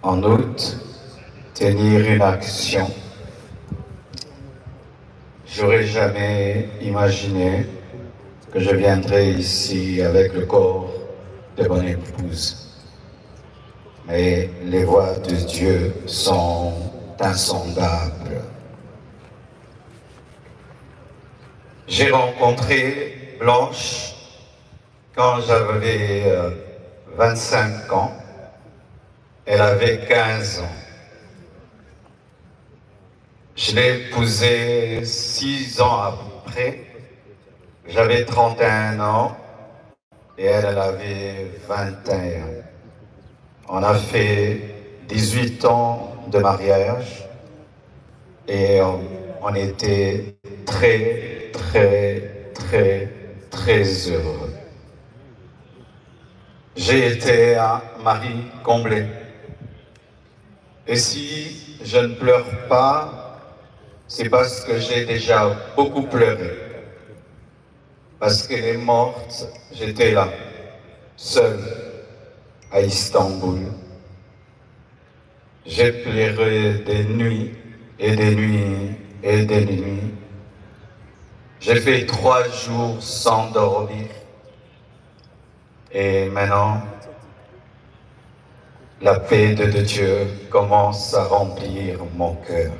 en août tenir une action. J'aurais jamais imaginé que je viendrais ici avec le corps de mon épouse. Mais les voies de Dieu sont insondables. J'ai rencontré Blanche quand j'avais 25 ans. Elle avait 15 ans. Je l'ai épousée 6 ans après. J'avais 31 ans et elle avait 21. On a fait 18 ans de mariage et on était très, très, très, très heureux. J'ai été un mari comblé. Et si je ne pleure pas, c'est parce que j'ai déjà beaucoup pleuré. Parce qu'elle est morte, j'étais là, seul, à Istanbul. J'ai pleuré des nuits et des nuits et des nuits. J'ai fait 3 jours sans dormir. Et maintenant, la paix de Dieu commence à remplir mon cœur.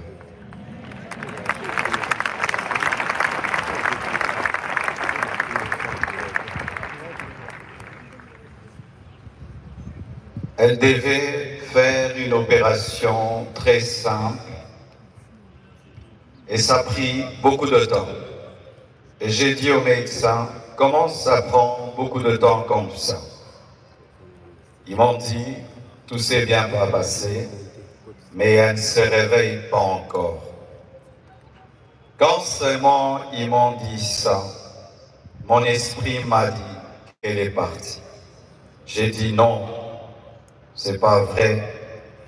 Elle devait faire une opération très simple et ça a pris beaucoup de temps. Et j'ai dit au médecin, comment ça prend beaucoup de temps comme ça? Ils m'ont dit, tout s'est bien passé, mais elle ne se réveille pas encore. Quand seulement ils m'ont dit ça, mon esprit m'a dit qu'elle est partie. J'ai dit non, c'est pas vrai,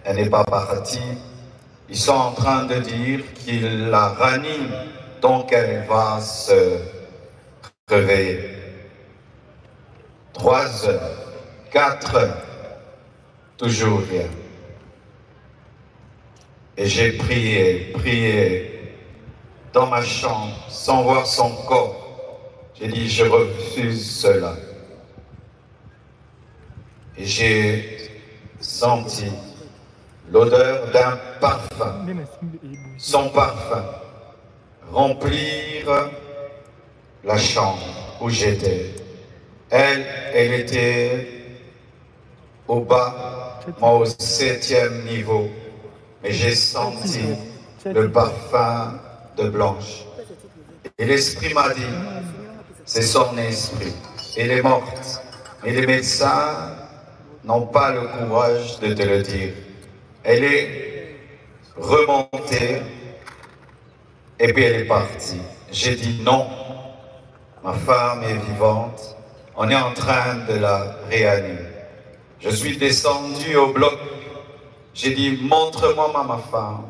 elle n'est pas partie. Ils sont en train de dire qu'ils la raniment, donc elle va se réveiller. 3 heures, 4 heures, toujours rien. Et j'ai prié dans ma chambre, sans voir son corps. J'ai dit, je refuse cela. Et j'ai senti l'odeur d'un parfum, son parfum, remplir la chambre où j'étais. Elle était au bas, moi au 7e niveau, mais j'ai senti le parfum de Blanche. Et l'esprit m'a dit, c'est son esprit, elle est morte. Mais les médecins n'ont pas le courage de te le dire. Elle est remontée et puis elle est partie. J'ai dit non, ma femme est vivante, on est en train de la réanimer. Je suis descendu au bloc, j'ai dit montre-moi ma femme.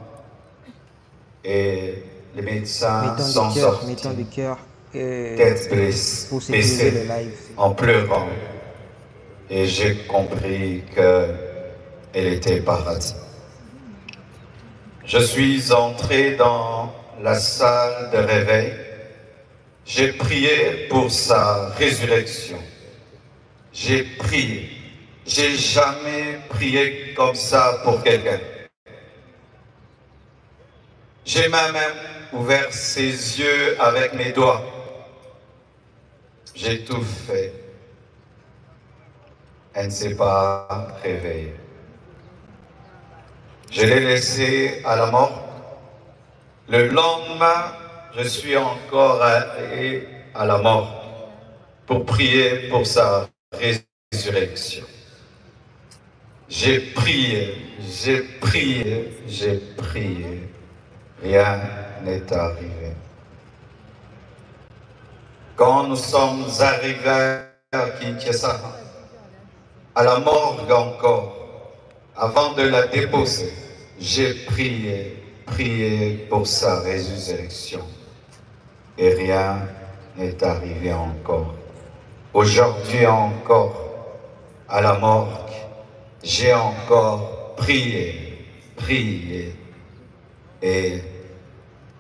Et les médecins sont sortis, tête baissée, en pleurant. Et j'ai compris qu'elle était partie. Je suis entré dans la salle de réveil. J'ai prié pour sa résurrection. J'ai prié. J'ai jamais prié comme ça pour quelqu'un. J'ai même ouvert ses yeux avec mes doigts. J'ai tout fait. Elle ne s'est pas réveillée. Je l'ai laissée à la mort. Le lendemain, je suis encore allé à la mort pour prier pour sa résurrection. J'ai prié, j'ai prié, j'ai prié. Rien n'est arrivé. Quand nous sommes arrivés à Kinshasa, à la morgue encore, avant de la déposer, j'ai prié pour sa résurrection. Et rien n'est arrivé encore. Aujourd'hui encore, à la morgue, j'ai encore prié, prié, et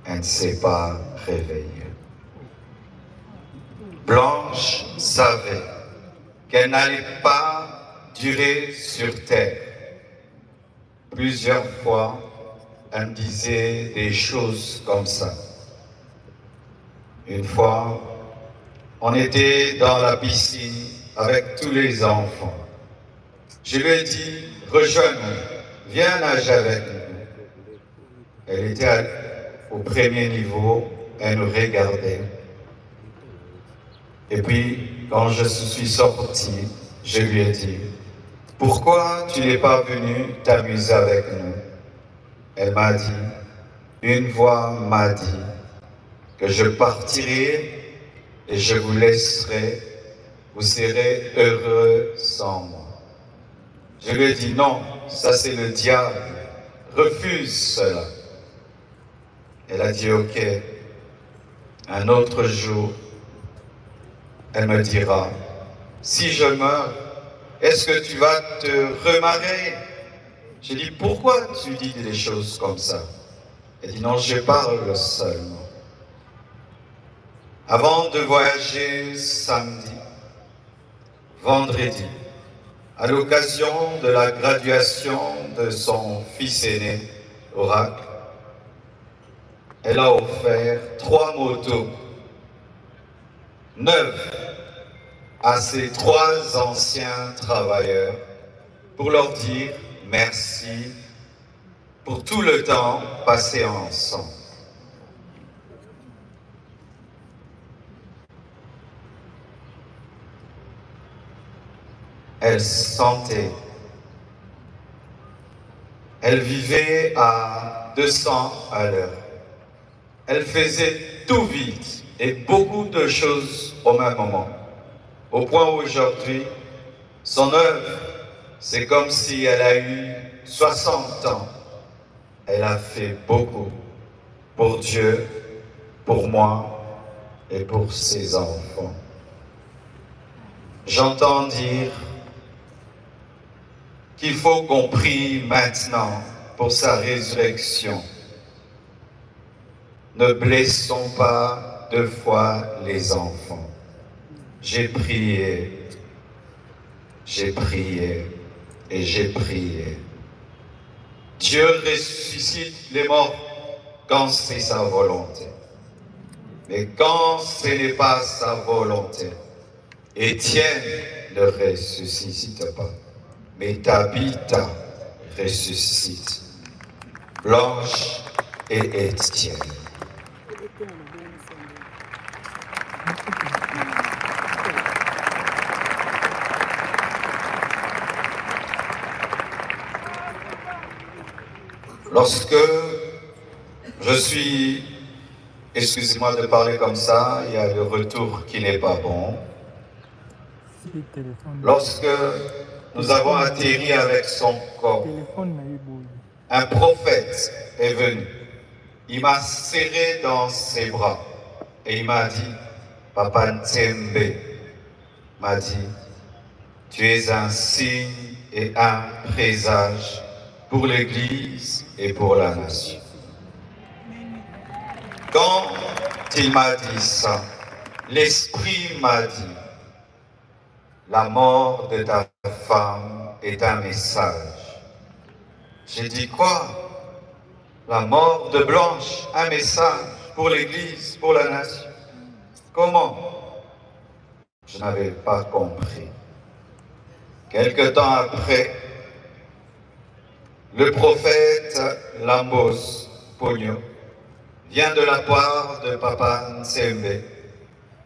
elle ne s'est pas réveillée. Blanche savait qu'elle n'allait pas durer sur terre. Plusieurs fois, elle me disait des choses comme ça. Une fois, on était dans la piscine avec tous les enfants. Je lui ai dit, rejoins-nous, viens nager avec nous. Elle était au premier niveau, elle nous regardait. Et puis, quand je suis sorti, je lui ai dit, pourquoi tu n'es pas venu t'amuser avec nous? Elle m'a dit, une voix m'a dit que je partirai et je vous laisserai, vous serez heureux sans moi. Je lui ai dit, non, ça c'est le diable, refuse cela. Elle a dit, ok, un autre jour, elle me dira, si je meurs, est-ce que tu vas te remarier? J'ai dit, pourquoi tu dis des choses comme ça? Elle dit, non, je parle seulement. Avant de voyager samedi, vendredi, à l'occasion de la graduation de son fils aîné, Oracle, elle a offert 3 motos neuves à ses 3 anciens travailleurs pour leur dire merci pour tout le temps passé ensemble. Elle sentait, elle vivait à 200 à l'heure. Elle faisait tout vite et beaucoup de choses au même moment. Au point où aujourd'hui, son œuvre, c'est comme si elle a eu 60 ans. Elle a fait beaucoup pour Dieu, pour moi et pour ses enfants. J'entends dire qu'il faut qu'on prie maintenant pour sa résurrection. Ne blessons pas 2 fois les enfants. J'ai prié et j'ai prié. Dieu ressuscite les morts quand c'est sa volonté. Mais quand ce n'est pas sa volonté, Étienne ne ressuscite pas. Mais Tabitha ressuscite. Blanche et Étienne. Lorsque je suis, excusez-moi de parler comme ça, il y a le retour qui n'est pas bon. Lorsque nous avons atterri avec son corps, un prophète est venu. Il m'a serré dans ses bras et il m'a dit, Papa Ntsembe m'a dit, tu es un signe et un présage pour l'Église et pour la nation. Quand il m'a dit ça, l'Esprit m'a dit, la mort de ta femme est un message. J'ai dit quoi? La mort de Blanche, un message pour l'Église, pour la nation. Comment? Je n'avais pas compris. Quelque temps après, le prophète Lambos Pogno vient de la part de Papa Ntsembe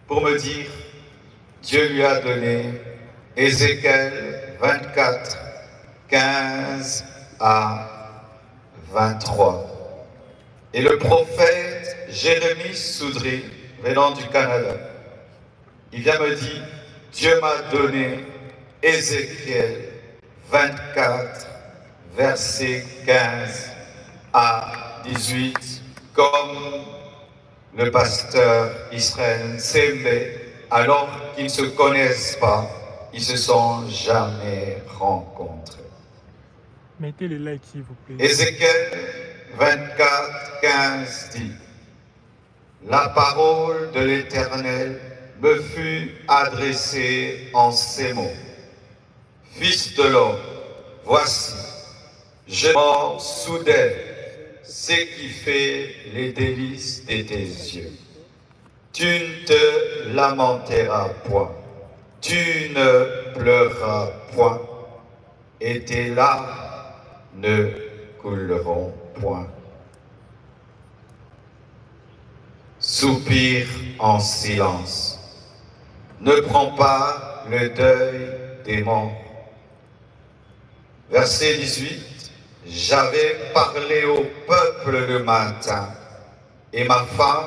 pour me dire Dieu lui a donné Ézéchiel 24, 15 à 23. Et le prophète Jérémie Soudry, venant du Canada, il vient me dire, Dieu m'a donné Ézéchiel 24, versets 15 à 18, comme le pasteur Israël Ntsembe, alors qu'ils ne se connaissent pas, ils ne se sont jamais rencontrés. Mettez les likes s'il vous plaît. Ézéchiel 24, 15 dit, la parole de l'Éternel me fut adressée en ces mots. Fils de l'homme, voici, je mors soudain, ce qui fait les délices de tes yeux. Tu ne te lamenteras point, tu ne pleureras point, et tes larmes ne couleront point. Soupire en silence. Ne prends pas le deuil des morts. Verset 18. J'avais parlé au peuple le matin, et ma femme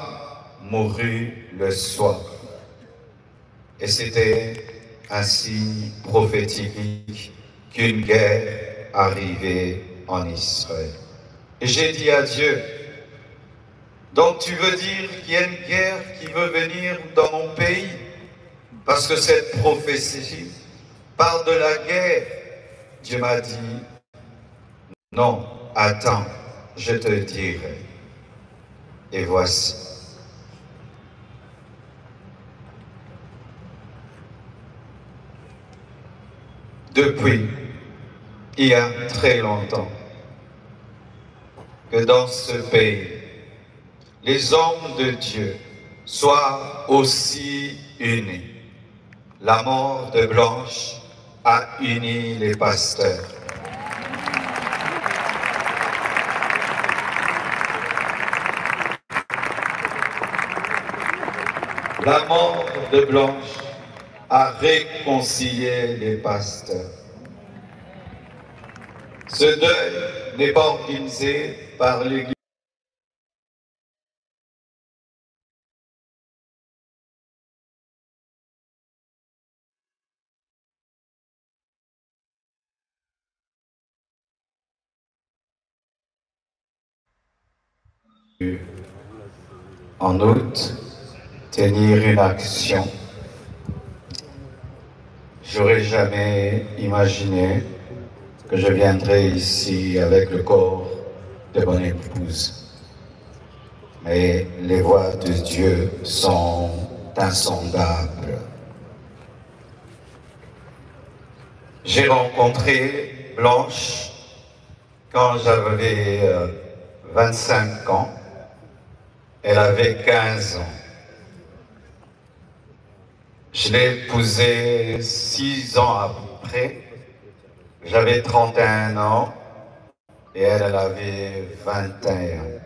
mourut le soir. Et c'était un signe prophétique qu'une guerre arrivait en Israël. Et j'ai dit à Dieu, donc tu veux dire qu'il y a une guerre qui veut venir dans mon pays? Parce que cette prophétie parle de la guerre. Dieu m'a dit, non, attends, je te dirai. Et voici. Depuis, il y a très longtemps, que dans ce pays, les hommes de Dieu soient aussi unis. La mort de Blanche a uni les pasteurs. La mort de Blanche a réconcilié les pasteurs. Ce deuil n'est pas organisé par l'Église. En août, tenir une action. J'aurais jamais imaginé que je viendrais ici avec le corps de mon épouse. Mais les voies de Dieu sont insondables. J'ai rencontré Blanche quand j'avais 25 ans. Elle avait 15 ans. Je l'ai épousée 6 ans après. J'avais 31 ans et elle avait 21.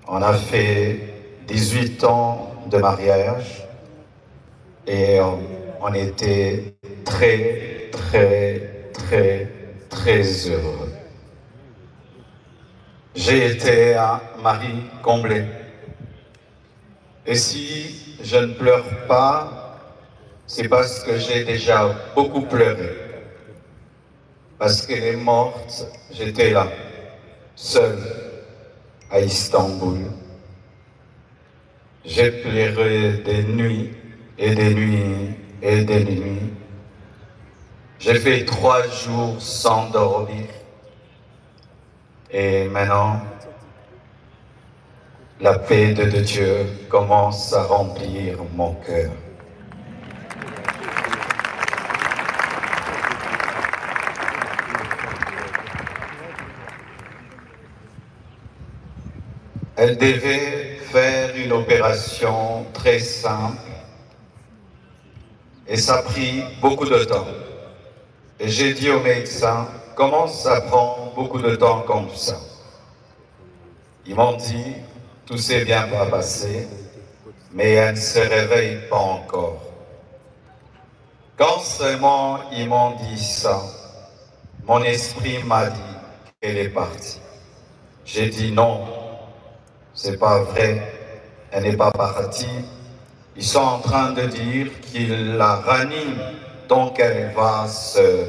On a fait 18 ans de mariage et on était très, très, très, très heureux. J'ai été un mari comblé. Et si je ne pleure pas, c'est parce que j'ai déjà beaucoup pleuré. Parce qu'elle est morte, j'étais là, seul, à Istanbul. J'ai pleuré des nuits et des nuits et des nuits. J'ai fait 3 jours sans dormir. Et maintenant, la paix de Dieu commence à remplir mon cœur. Elle devait faire une opération très simple et ça a pris beaucoup de temps. Et j'ai dit au médecin, comment ça prend beaucoup de temps comme ça? Ils m'ont dit, tout s'est bien passé, mais elle ne se réveille pas encore. Quand seulement ils m'ont dit ça, mon esprit m'a dit qu'elle est partie. J'ai dit non, c'est pas vrai, elle n'est pas partie. Ils sont en train de dire qu'ils la raniment, donc elle va se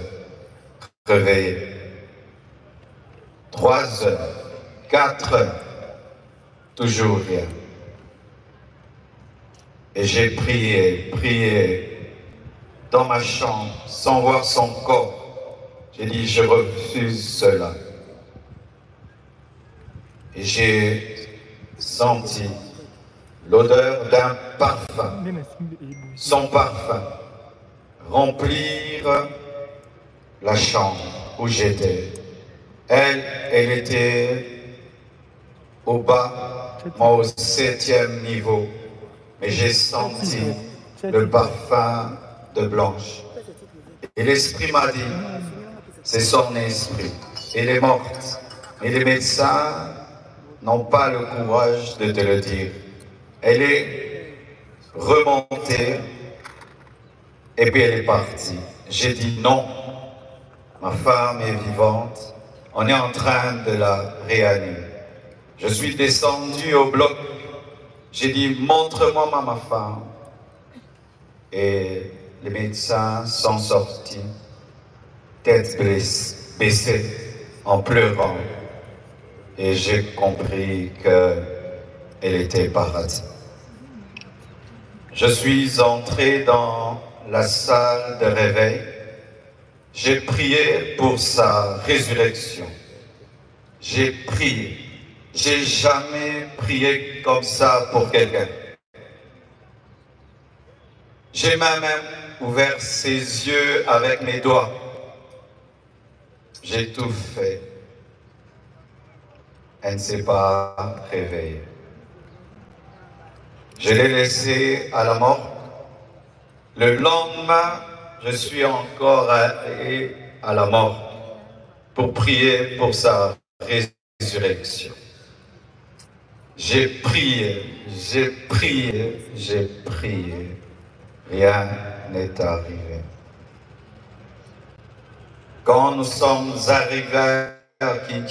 réveiller. 3 heures, 4 heures, toujours rien. Et j'ai prié, prié dans ma chambre sans voir son corps. J'ai dit, je refuse cela. Et j'ai senti l'odeur d'un parfum, son parfum, remplir la chambre où j'étais. Elle était au bas, moi au 7e niveau, mais j'ai senti le parfum de Blanche. Et l'esprit m'a dit, c'est son esprit, elle est morte. Et les médecins n'ont pas le courage de te le dire. Elle est remontée et puis elle est partie. J'ai dit non, ma femme est vivante, on est en train de la réanimer. Je suis descendu au bloc, j'ai dit montre-moi ma femme. Et les médecins sont sortis, tête baissée, en pleurant. Et j'ai compris qu'elle était paradis. Je suis entré dans la salle de réveil. J'ai prié pour sa résurrection. J'ai prié. J'ai jamais prié comme ça pour quelqu'un. J'ai même ouvert ses yeux avec mes doigts. J'ai tout fait. Elle ne s'est pas réveillée. Je l'ai laissée à la mort. Le lendemain, je suis encore allé à la mort pour prier pour sa résurrection. J'ai prié, j'ai prié, j'ai prié. Rien n'est arrivé. Quand nous sommes arrivés à Kinshasa,